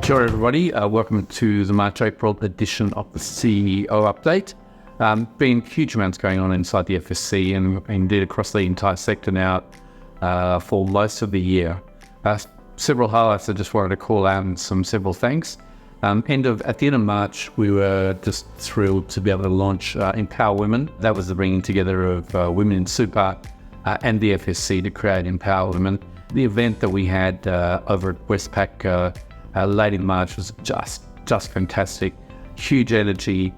Kia ora everybody, welcome to the March-April edition of the CEO Update. Been huge amounts going on inside the FSC and indeed across the entire sector now for most of the year. Several highlights I just wanted to call out and several thanks. At the end of March, we were just thrilled to be able to launch Empower Women. That was the bringing together of Women in Super and the FSC to create Empower Women. The event that we had over at Westpac late in March was just fantastic. Huge energy,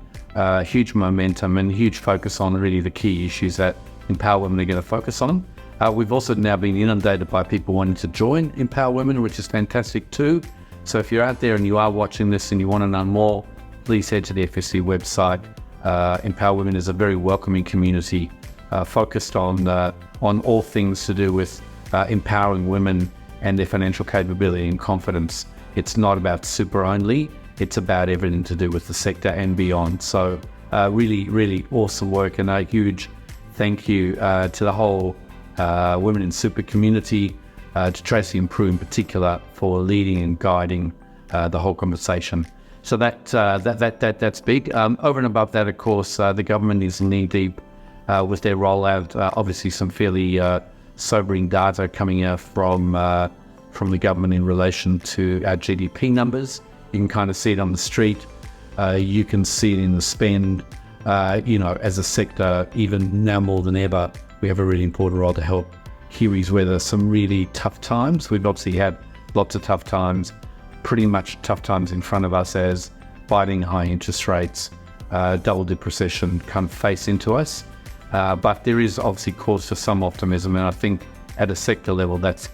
huge momentum, and huge focus on really the key issues that Empower Women are going to focus on. We've also now been inundated by people wanting to join Empower Women, which is fantastic too. So if you're out there and you are watching this and you want to know more, please head to the FSC website. Empower Women is a very welcoming community focused on all things to do with empowering women and their financial capability and confidence. It's not about super only, it's about everything to do with the sector and beyond. So really awesome work, and a huge thank you to the whole Women in Super community, to Tracy and Prue in particular for leading and guiding the whole conversation. So that's big. Over and above that, of course, the government is knee deep with their rollout. Obviously some fairly sobering data coming out from the government in relation to our GDP numbers. You can kind of see it on the street. You can see it in the spend. As a sector, even now more than ever, we have a really important role to help Kiwis weather some really tough times. We've obviously had lots of tough times, pretty much tough times in front of us as biting high interest rates, double-dip recession kind of face into us. But there is obviously cause for some optimism, and I think at a sector level, that's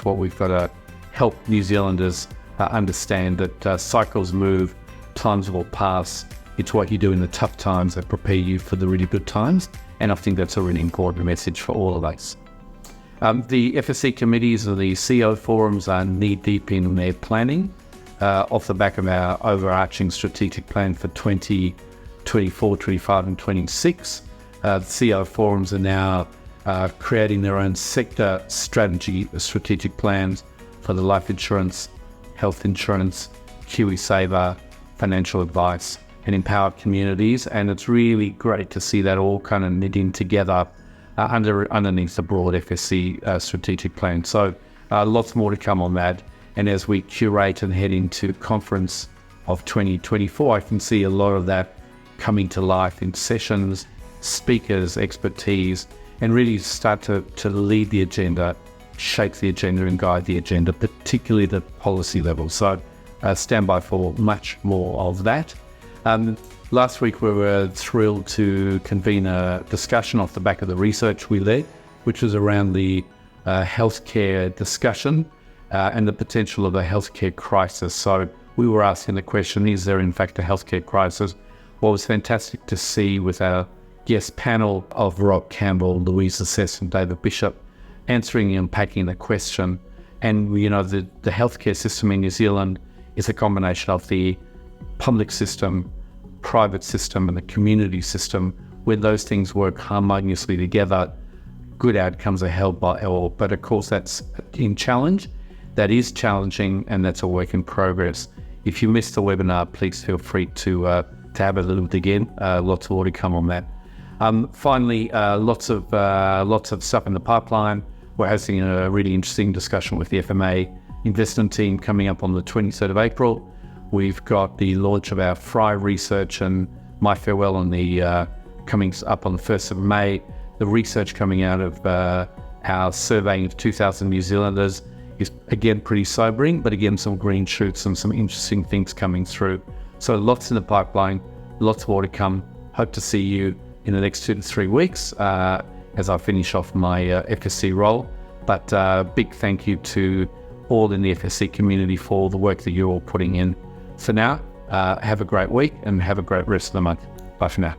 what we've got to help New Zealanders understand, that cycles move, times will pass. It's what you do in the tough times that prepare you for the really good times, and I think that's a really important message for all of us. The FSC committees and the CEO forums are knee-deep in their planning off the back of our overarching strategic plan for 2024, 25 and 26. The CEO forums are now creating their own sector strategic plans for the life insurance, health insurance, KiwiSaver, financial advice and empowered communities. And it's really great to see that all kind of knitting together underneath the broad FSC strategic plan. So lots more to come on that. And as we curate and head into conference of 2024, I can see a lot of that coming to life in sessions, speakers, expertise, and really start to lead the agenda, shape the agenda and guide the agenda, particularly the policy level. So stand by for much more of that. Last week we were thrilled to convene a discussion off the back of the research we led, which was around the healthcare discussion and the potential of a healthcare crisis. So we were asking the question, is there in fact a healthcare crisis? What was fantastic to see with our guest panel of Rob Campbell, Louisa Sess and David Bishop answering and unpacking the question. And the healthcare system in New Zealand is a combination of the public system, private system and the community system. When those things work harmoniously together, good outcomes are held by all. But of course that's in challenge. That is challenging, and that's a work in progress. If you missed the webinar, please feel free to have a little dig in. Lots more to come on that. Finally, lots of stuff in the pipeline. We're hosting a really interesting discussion with the FMA investment team coming up on the 23rd of April. We've got the launch of our Fry research and My Farewell on the coming up on the 1st of May. The research coming out of our surveying of 2,000 New Zealanders is again pretty sobering, but again some green shoots and some interesting things coming through. So lots in the pipeline, lots more to come. Hope to see you in the next 2 to 3 weeks as I finish off my FSC role. But big thank you to all in the FSC community for all the work that you're all putting in. For now, have a great week and have a great rest of the month. Bye for now.